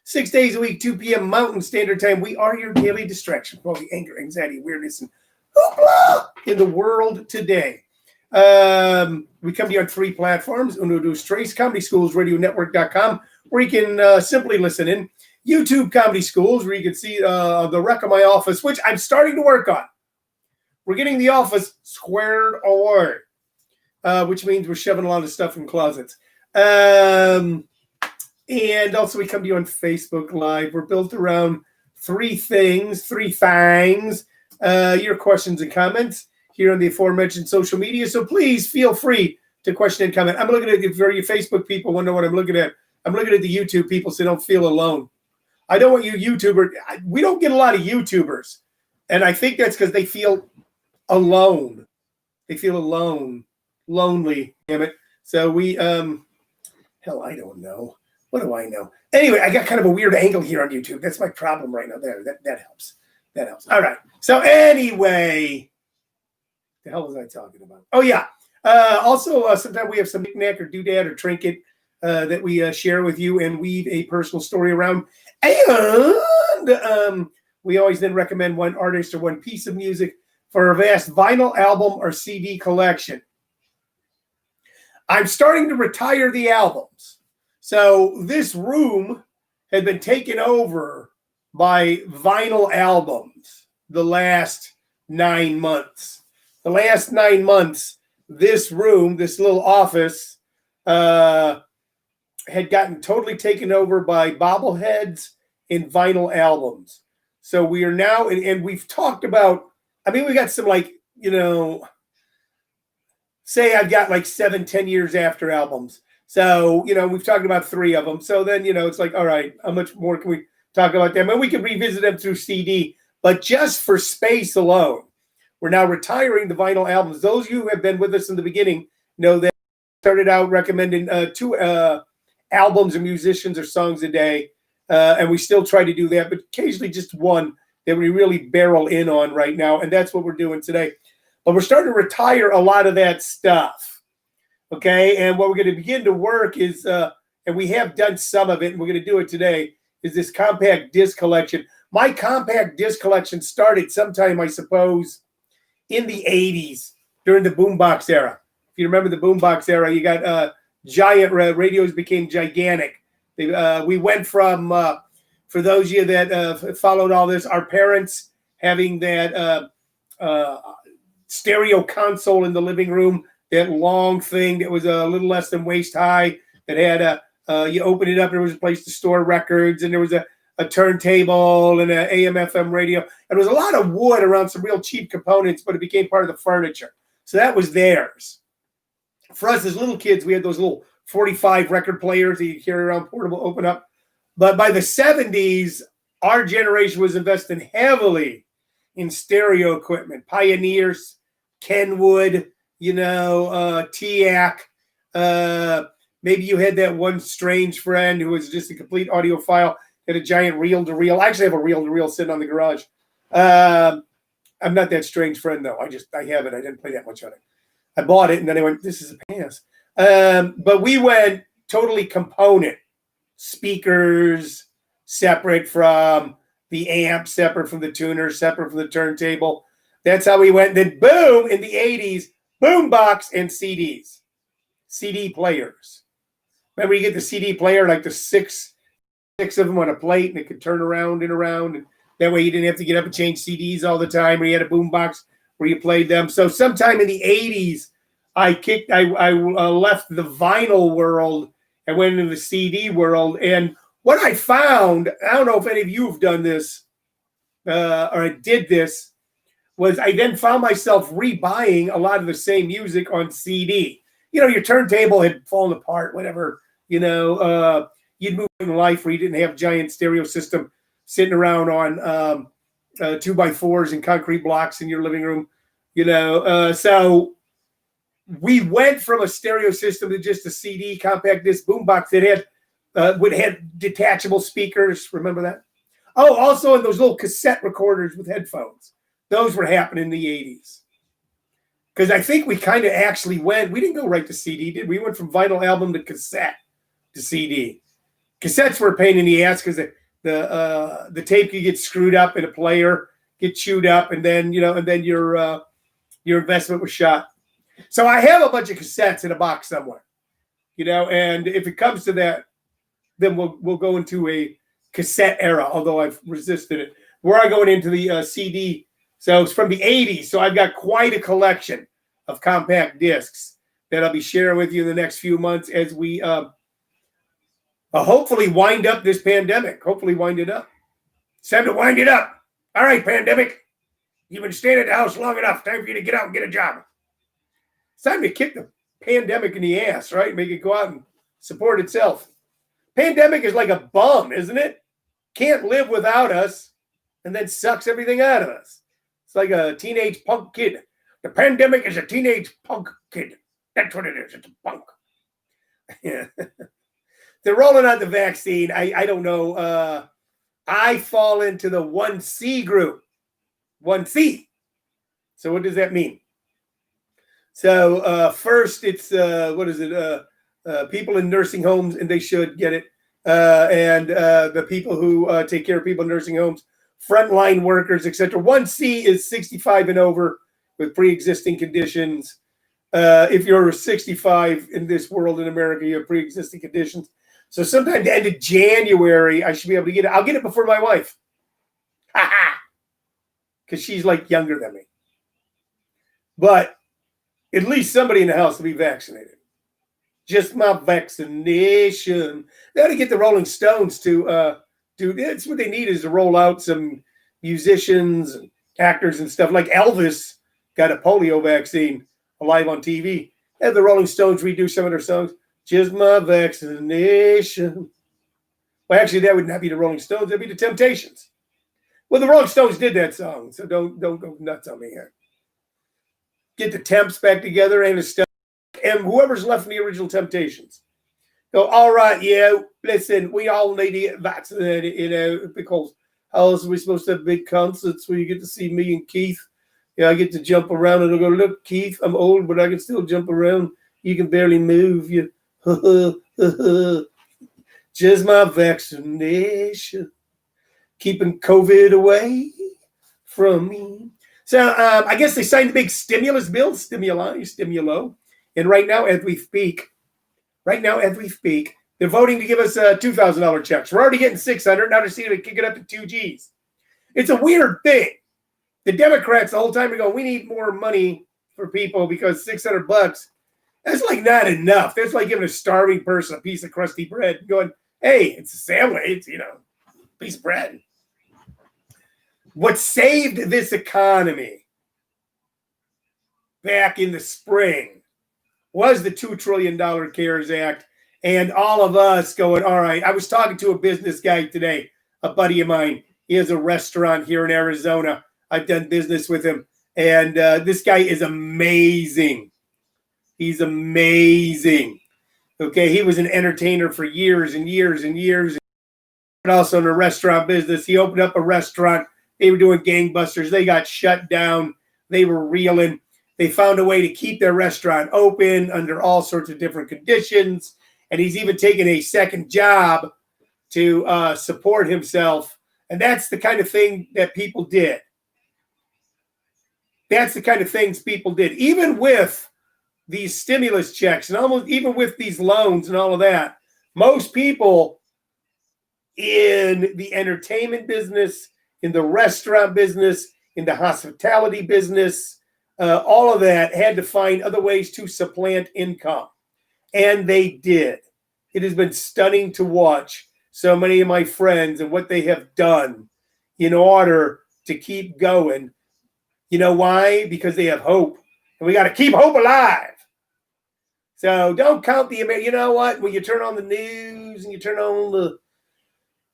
6 days a week, 2 p.m. Mountain Standard Time. We are your daily distraction for all the anger, anxiety, weirdness, and hoopla in the world today. We come to you on 3 platforms: Uno Dos Tres, Comedy Schools, RadioNetwork.com, where you can simply listen in. YouTube Comedy Schools, where you can see the wreck of my office, which I'm starting to work on. We're getting the office squared away, which means we're shoving a lot of stuff in closets. And also we come to you on Facebook Live. We're built around 3 things, your questions and comments here on the aforementioned social media. So please feel free to question and comment. I'm looking at it for you Facebook people want to know what I'm looking at. I'm looking at the YouTube people so they don't feel alone. I don't want you YouTubers. We don't get a lot of YouTubers. And I think that's because they feel alone. They feel alone, lonely, damn it. So we, hell, I don't know. What do I know? Anyway, I got kind of a weird angle here on YouTube. That's my problem right now. There, that helps. That helps. All right. So anyway, the hell was I talking about? Oh yeah. Also, sometimes we have some knick-knack or doodad or trinket that we share with you and weave a personal story around. And we always then recommend one artist or one piece of music for a vast vinyl album or CD collection. I'm starting to retire the albums. So this room had been taken over by vinyl albums the last 9 months. The last 9 months, this room, this little office, had gotten totally taken over by bobbleheads and vinyl albums. So we are now, and we've talked about, I mean, we got some say I've got like 7-10 years after albums. So, we've talked about 3 of them. So then, it's like, all right, how much more can we talk about them? And we can revisit them through CD. But just for space alone, we're now retiring the vinyl albums. Those of you who have been with us in the beginning know that I started out recommending 2 albums or musicians or songs a day. And we still try to do that, but occasionally just one that we really barrel in on right now. And that's what we're doing today. But we're starting to retire a lot of that stuff. Okay, and what we're going to begin to work is, and we have done some of it, and we're going to do it today, is this compact disc collection. My compact disc collection started sometime, I suppose, in the 80s during the boombox era. If you remember the boombox era, you got giant radios became gigantic. We went from, for those of you that followed all this, our parents having that stereo console in the living room, that long thing that was a little less than waist high, that had you open it up, there was a place to store records, and there was a turntable and an AM/FM radio. And there was a lot of wood around some real cheap components, but it became part of the furniture. So that was theirs. For us as little kids, we had those little 45 record players that you carry around, portable, open up. But by the 70s, our generation was investing heavily in stereo equipment. Pioneers, Kenwood, TIAC. Maybe you had that one strange friend who was just a complete audiophile, had a giant reel-to-reel. I actually have a reel-to-reel sitting on the garage. I'm not that strange friend, though. I have it. I didn't play that much on it. I bought it, and then I went, this is a pass. But we went totally component. Speakers separate from the amp, separate from the tuner, separate from the turntable. That's how we went. Then boom, in the 80s, boombox and CDs. CD players. Remember, you get the CD player, like the six of them on a plate, and it could turn around and around. And that way you didn't have to get up and change CDs all the time, or you had a boombox where you played them. So sometime in the 80s, I left the vinyl world and went into the CD world. And what I found, I don't know if any of you have done this or did this, was I then found myself rebuying a lot of the same music on CD. Your turntable had fallen apart, whatever. You'd move in life where you didn't have a giant stereo system sitting around on 2x4s and concrete blocks in your living room. So we went from a stereo system to just a CD compact disc boombox that would have detachable speakers. Remember that? Oh, also in those little cassette recorders with headphones. Those were happening in the 80s. Because I think we kind of actually we didn't go right to CD, did we? We went from vinyl album to cassette to CD. Cassettes were a pain in the ass because the tape could get screwed up in a player, get chewed up, and then your investment was shot. So I have a bunch of cassettes in a box somewhere, and if it comes to that, then we'll go into a cassette era, although I've resisted it. We're going into the CD. So it's from the 80s. So I've got quite a collection of compact discs that I'll be sharing with you in the next few months as we hopefully wind up this pandemic. Hopefully wind it up. It's time to wind it up. All right, pandemic. You've been staying at the house long enough. Time for you to get out and get a job. It's time to kick the pandemic in the ass, right? Make it go out and support itself. Pandemic is like a bum, isn't it? Can't live without us and then sucks everything out of us. It's like a teenage punk kid. The pandemic is a teenage punk kid. That's what it is. It's a punk. Yeah. They're rolling out the vaccine. I don't know. I fall into the 1C group. 1C. So what does that mean? So first it's, what is it? People in nursing homes, and they should get it. And the people who take care of people in nursing homes, frontline workers, etc. 1C is 65 and over with pre-existing conditions. If you're 65 in this world in America, you have pre-existing conditions. So sometime at the end of January, I should be able to get it. I'll get it before my wife. Ha ha! Because she's like younger than me. But at least somebody in the house will be vaccinated. Just my vaccination. They ought to get the Rolling Stones to do this. What they need is to roll out some musicians and actors and stuff. Like Elvis got a polio vaccine live on TV. Have the Rolling Stones redo some of their songs. Just my vaccination. Well, actually, that would not be the Rolling Stones. That'd be the Temptations. Well, the Rolling Stones did that song, so don't go nuts on me here. Get the Temps back together and the Stones. And whoever's left from the original Temptations. Go, all right, yeah, listen, we all need to get vaccinated, because how else are we supposed to have big concerts where you get to see me and Keith? Yeah, I get to jump around and I go, look, Keith, I'm old, but I can still jump around. You can barely move. You, just my vaccination, keeping COVID away from me. So I guess they signed a big stimulus bill, stimulo. And right now, as we speak, they're voting to give us $2,000 checks. We're already getting $600. Now they're seeing to kick it up to 2 Gs. It's a weird thing. The Democrats the whole time are going, we need more money for people because $600, that's like not enough. That's like giving a starving person a piece of crusty bread, going, hey, it's a sandwich, it's, piece of bread. What saved this economy back in the spring was the $2 trillion CARES Act, and all of us going, all right. I was talking to a business guy today, a buddy of mine. He has a restaurant here in Arizona. I've done business with him, and this guy is amazing. He's amazing. Okay, he was an entertainer for years and years and years, but also in the restaurant business. He opened up a restaurant. They were doing gangbusters. They got shut down. They were reeling. They found a way to keep their restaurant open under all sorts of different conditions. And he's even taken a second job to support himself. And that's the kind of thing that people did. That's the kind of things people did. Even with these stimulus checks and almost even with these loans and all of that, most people in the entertainment business, in the restaurant business, in the hospitality business, all of that had to find other ways to supplant income. And they did. It has been stunning to watch so many of my friends and what they have done in order to keep going. You know why? Because they have hope. And we got to keep hope alive. So don't count the, you know what? When you turn on the news and you turn on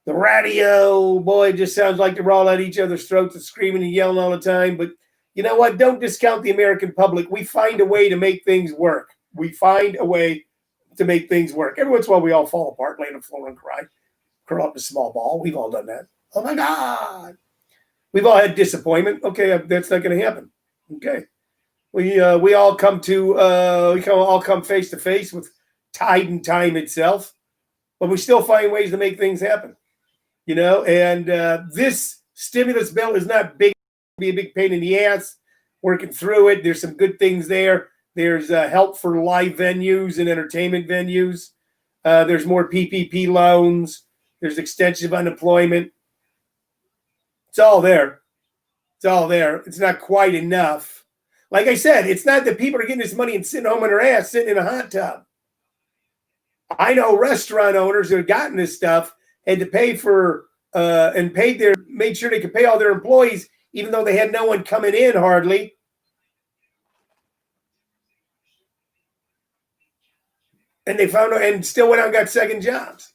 the radio, boy, it just sounds like they're all at each other's throats and screaming and yelling all the time. But you know what? Don't discount the American public. We find a way to make things work. We find a way to make things work. Every once in a while, we all fall apart, lay on the floor and cry, curl up a small ball. We've all done that. Oh, my God. We've all had disappointment. Okay, that's not going to happen. Okay. We all come to, we can all come face to face with tide and time itself. but we still find ways to make things happen, and this stimulus bill is not big, be a big pain in the ass working through it. There's some good things there. There's help for live venues and entertainment venues. There's more PPP loans. There's extension of unemployment. It's all there. It's all there. It's not quite enough. Like I said, it's not that people are getting this money and sitting home on their ass, sitting in a hot tub. I know restaurant owners that have gotten this stuff had to pay for and made sure they could pay all their employees, even though they had no one coming in hardly. And they found out and still went out and got second jobs.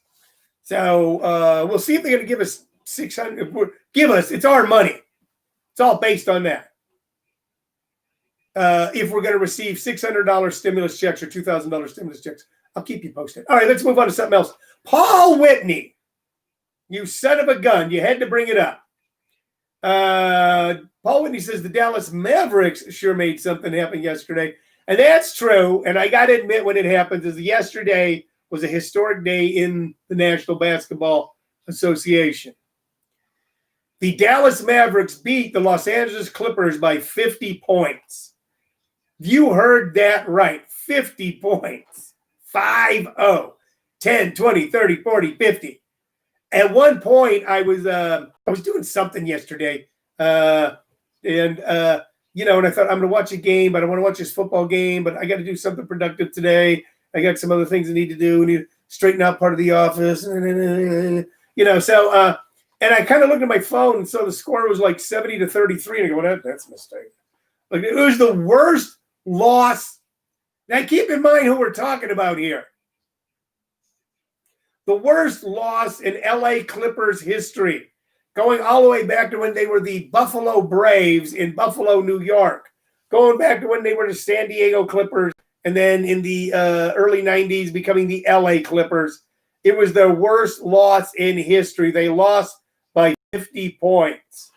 So we'll see if they're going to give us 600. Give us, it's our money. It's all based on that. If we're going to receive $600 stimulus checks or $2,000 stimulus checks, I'll keep you posted. All right, let's move on to something else. Paul Whitney, you son of a gun, you had to bring it up. Paul Whitney says the Dallas Mavericks sure made something happen yesterday. And that's true. And I got to admit, when it happens, is yesterday was a historic day in the National Basketball Association. The Dallas Mavericks beat the Los Angeles Clippers by 50 points. You heard that right. 50 points. 5-0. 10, 20, 30, 40, 50. At one point, I was doing something yesterday. And I thought, I'm going to watch a game, but I want to watch this football game, but I got to do something productive today. I got some other things I need to do. I need to straighten out part of the office. And I kind of looked at my phone, and so the score was like 70-33. And I go, well, that's a mistake. Like, it was the worst loss. Now, keep in mind who we're talking about here. The worst loss in LA Clippers history, going all the way back to when they were the Buffalo Braves in Buffalo, New York, going back to when they were the San Diego Clippers, and then in the early 90s becoming the LA Clippers. It was their worst loss in history. They lost by 50 points.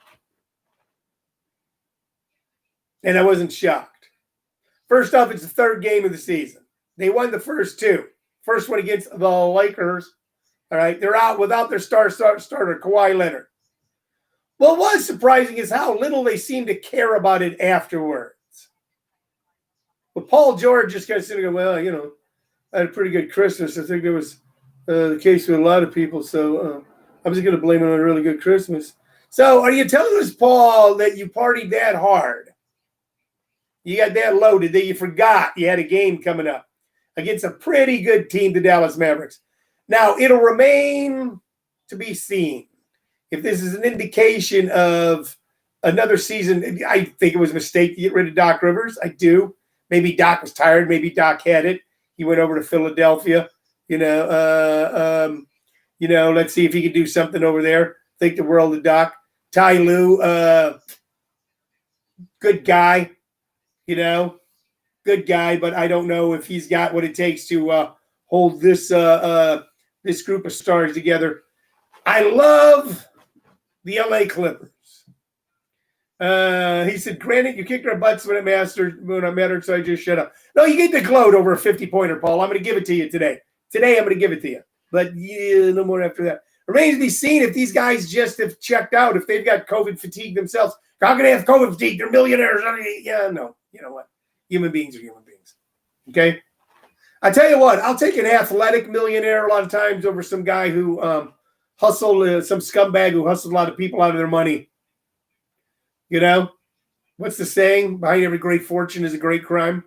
And I wasn't shocked. First off, it's the third game of the season. They won the first two. First one against the Lakers. All right, they're out without their starter, Kawhi Leonard. What was surprising is how little they seem to care about it afterwards. But Paul George just kind of sitting there, well, I had a pretty good Christmas. I think it was the case with a lot of people. So I was going to blame it on a really good Christmas. So are you telling us, Paul, that you partied that hard? You got that loaded that you forgot you had a game coming up against a pretty good team, the Dallas Mavericks. Now, it'll remain to be seen if this is an indication of another season. I think it was a mistake to get rid of Doc Rivers. I do. Maybe Doc was tired. Maybe Doc had it. He went over to Philadelphia. Let's see if he could do something over there. Think the world of Doc. Ty Lue, good guy. Good guy, but I don't know if he's got what it takes to hold this group of stars together. I love the LA Clippers. He said, granted, you kicked our butts when it mattered, so I just shut up. No, you get to gloat over a 50-pointer, Paul. I'm going to give it to you today. Today, I'm going to give it to you. But no more after that. Remains to be seen if these guys just have checked out, if they've got COVID fatigue themselves. How can they have COVID fatigue? They're millionaires. Yeah, no. You know what? Human beings are human beings. Okay? I tell you what, I'll take an athletic millionaire a lot of times over some guy who hustled, some scumbag who hustled a lot of people out of their money. What's the saying? Behind every great fortune is a great crime.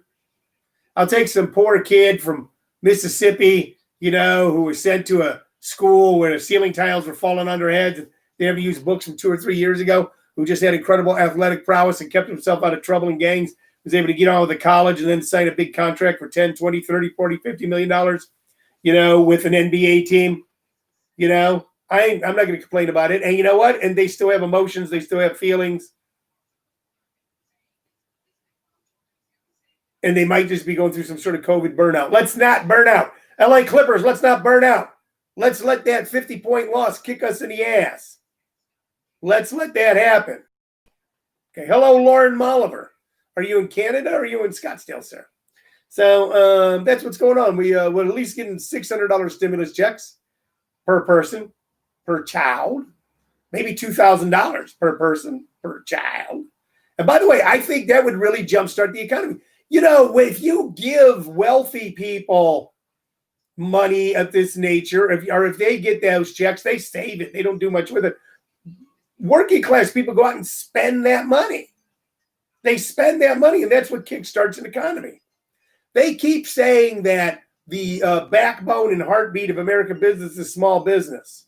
I'll take some poor kid from Mississippi, who was sent to a school where the ceiling tiles were falling on their heads. And they never used books from 2 or 3 years ago, who just had incredible athletic prowess and kept himself out of trouble and gangs, was able to get on with the college and then sign a big contract for 10, 20, 30, 40, $50 million, with an NBA team. I'm not going to complain about it. And you know what? And they still have emotions. They still have feelings. And they might just be going through some sort of COVID burnout. Let's not burn out. LA Clippers, let's not burn out. Let's let that 50-point loss kick us in the ass. Let's let that happen. Okay. Hello, Lauren Molliver. Are you in Canada or are you in Scottsdale, sir? So that's what's going on. We're at least getting $600 stimulus checks. per person, per child, maybe $2,000 per person, per child. And by the way, I think that would really jumpstart the economy. You know, if you give wealthy people money of this nature, if they get those checks, they save it. They don't do much with it. Working class people go out and spend that money. They spend that money, and that's what kickstarts an economy. They keep saying that the backbone and heartbeat of American business is small business.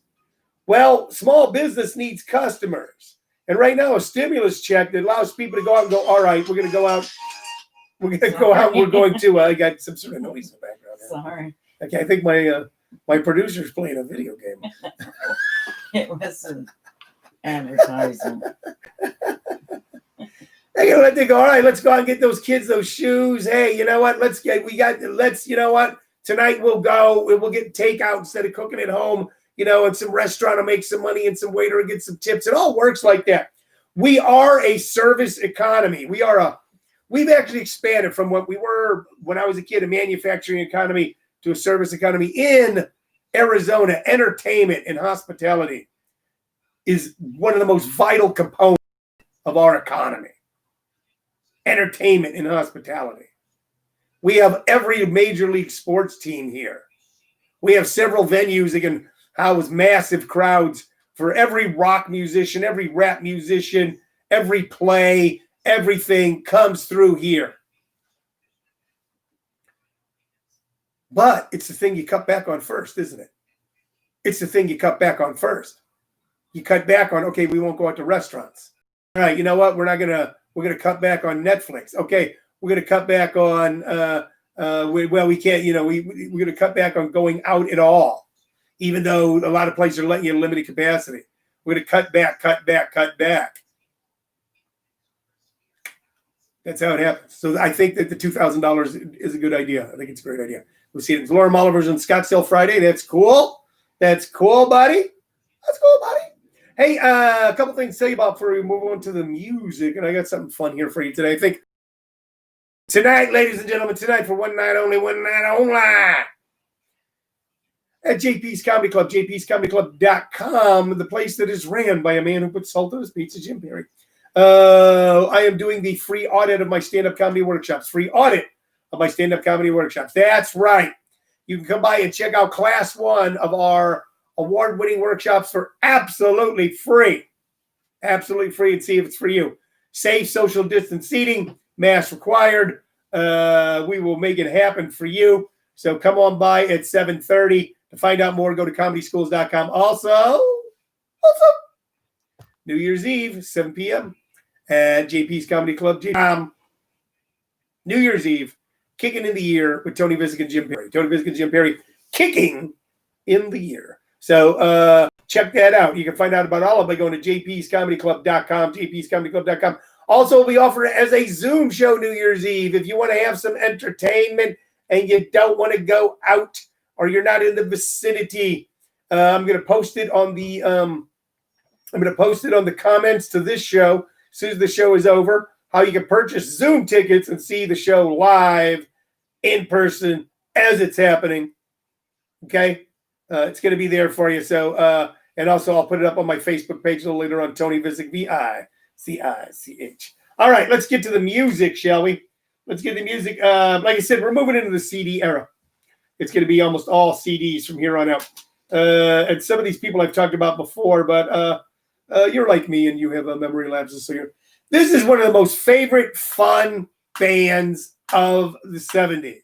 Well, small business needs customers. And right now, a stimulus check that allows people to go out and go, all right, we're going to go out. We're going to go out. We're going to, I got some sort of noise in the background here. Sorry. Okay, I think my producer's playing a video game. It was an advertisement. They're gonna let they go, all right, let's go out and get those kids those shoes. Hey, you know what? You know what? Tonight we'll get takeout instead of cooking at home, you know, and some restaurant will make some money and some waiter will get some tips. It all works like that. We are a service economy. We've actually expanded from what we were when I was a kid, a manufacturing economy, to a service economy in Arizona. Entertainment and hospitality is one of the most vital components of our economy. Entertainment and hospitality. We have every major league sports team here. We have several venues that can house massive crowds for every rock musician, every rap musician, every play, everything comes through here. But it's the thing you cut back on first, isn't it? It's the thing you cut back on first. You cut back on, okay, we won't go out to restaurants. All right, you know what? We're going to cut back on Netflix. Okay, we're going to cut back on, we can't, you know, we're going to cut back on going out at all, even though a lot of places are letting you in limited capacity. We're going to cut back. That's how it happens. So I think that the $2,000 is a good idea. I think it's a great idea. We'll see it. Laura Molliver's on Scottsdale Friday. That's cool. That's cool, buddy. Hey, a couple things to tell you about before we move on to the music. And I got something fun here for you today. I think tonight, ladies and gentlemen, for one night only, at JP's Comedy Club, jpscomedyclub.com, the place that is ran by a man who puts salt on his pizza, Jim Perry. I am doing the free audit of my stand-up comedy workshops. That's right. You can come by and check out class 1 of our award-winning workshops for absolutely free. Absolutely free, and see if it's for you. Safe social distance seating, mask required. We will make it happen for you. So come on by at 7:30. To find out more, go to comedyschools.com. Also, New Year's Eve, 7 p.m. at JP's Comedy Club. New Year's Eve, kicking in the year with Tony Vicich and Jim Perry. Kicking in the year. So check that out. You can find out about all of it by going to jpscomedyclub.com, jpscomedyclub.com. Also, we'll be offering it as a Zoom show New Year's Eve. If you want to have some entertainment and you don't want to go out or you're not in the vicinity, I'm going to post it on the comments to this show as soon as the show is over, how you can purchase Zoom tickets and see the show live in person as it's happening. Okay? It's going to be there for you. So, and also I'll put it up on my Facebook page a little later on, Tony Vicich, Vicich. All right, let's get to the music, shall we? Let's get the music. Like I said, we're moving into the CD era. It's going to be almost all CDs from here on out. And some of these people I've talked about before, but you're like me and you have a memory lapses. So this is one of the most favorite fun bands of the 70s.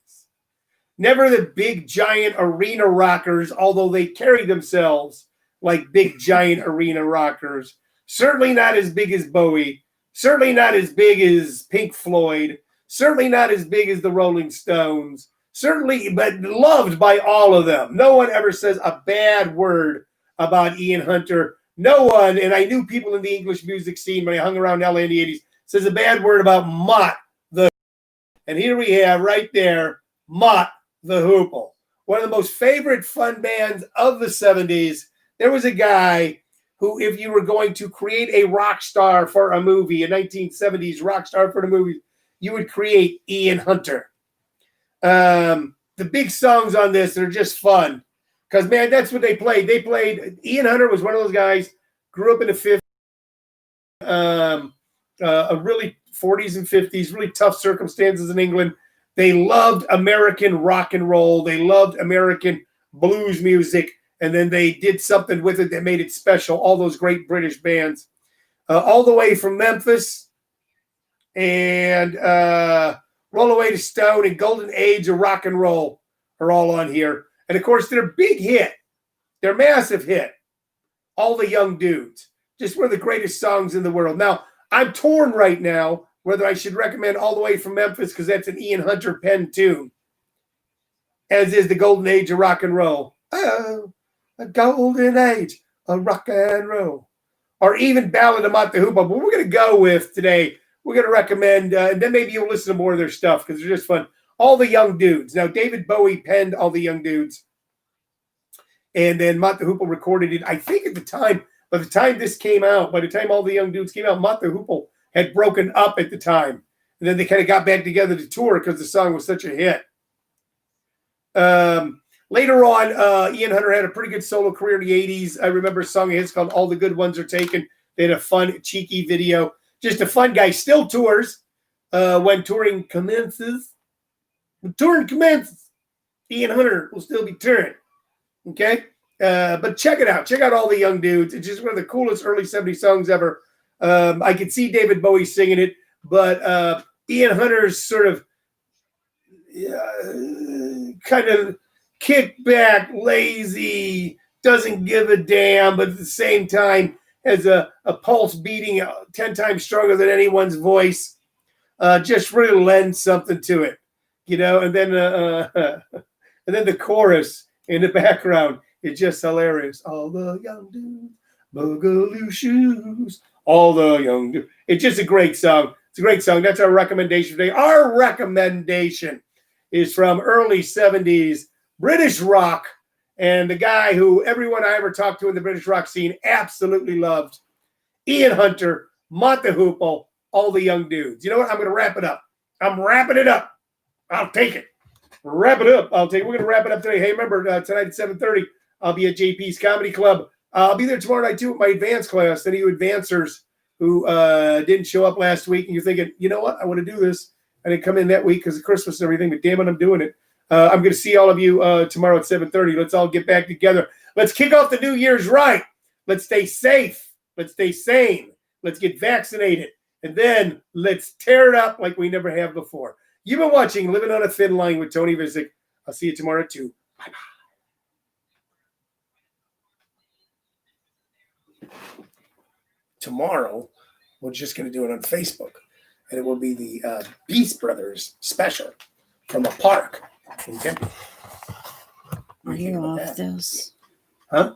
Never the big, giant arena rockers, although they carry themselves like big, giant arena rockers. Certainly not as big as Bowie. Certainly not as big as Pink Floyd. Certainly not as big as the Rolling Stones. Certainly, but loved by all of them. No one ever says a bad word about Ian Hunter. No one, and I knew people in the English music scene when I hung around LA in the 80s, says a bad word about Mott the. And here we have right there, Mott the Hoople. One of the most favorite fun bands of the 70s. There was a guy who, if you were going to create a rock star for a movie, a 1970s rock star for the movie, you would create Ian Hunter. The big songs on this are just fun. Because, man, that's what they played. Ian Hunter was one of those guys, grew up in the 50s, a really 40s and 50s, really tough circumstances in England. They loved American rock and roll. They loved American blues music. And then they did something with it that made it special. All those great British bands. All the way from Memphis and Roll Away to Stone and Golden Age of Rock and Roll are all on here. And, of course, their big hit, their massive hit, All the Young Dudes. Just one of the greatest songs in the world. Now, I'm torn right now whether I should recommend All the Way from Memphis because that's an Ian Hunter pen tune, as is the Golden Age of Rock and Roll. Oh, a golden age of rock and roll. Or even Ballad of Mott the Hoople. But we're going to go with today, we're going to recommend, and then maybe you'll listen to more of their stuff because they're just fun. All the Young Dudes. Now, David Bowie penned All the Young Dudes. And then Mott the Hoople recorded it. I think at the time, by the time this came out, by the time All the Young Dudes came out, Mott the Hoople had broken up at the time. And then they kind of got back together to tour because the song was such a hit. Later on, Ian Hunter had a pretty good solo career in the 80s. I remember a song of his called All the Good Ones Are Taken. They had a fun, cheeky video. Just a fun guy. Still tours when touring commences. When touring commences, Ian Hunter will still be touring. Okay? But check it out. Check out All the Young Dudes. It's just one of the coolest early 70s songs ever. I could see David Bowie singing it, but Ian Hunter's sort of kind of kick back, lazy, doesn't give a damn, but at the same time has a pulse beating 10 times stronger than anyone's voice. Just really lends something to it, you know. And then the chorus in the background is just hilarious. All the young dudes, boogaloo shoes. All the young dudes. It's just a great song. It's a great song. That's our recommendation today. Our recommendation is from early 70s British rock, and the guy who everyone I ever talked to in the British rock scene absolutely loved, Ian Hunter, Mott the Hoople, All the Young Dudes. You know what? I'm going to wrap it up. I'm wrapping it up. I'll take it. Wrap it up. We're going to wrap it up today. Hey, remember, tonight at 7:30, I'll be at JP's Comedy Club. I'll be there tomorrow night, too, with my advanced class. Any of you advancers who didn't show up last week, and you're thinking, you know what? I want to do this. I didn't come in that week because of Christmas and everything, but damn it, I'm doing it. I'm going to see all of you tomorrow at 7:30. Let's all get back together. Let's kick off the New Year's right. Let's stay safe. Let's stay sane. Let's get vaccinated. And then let's tear it up like we never have before. You've been watching Living on a Thin Line with Tony Vicich. I'll see you tomorrow at 2. Bye-bye. Tomorrow, we're just going to do it on Facebook. And it will be the Beast Brothers special from a park. Okay. Are you off this? Huh?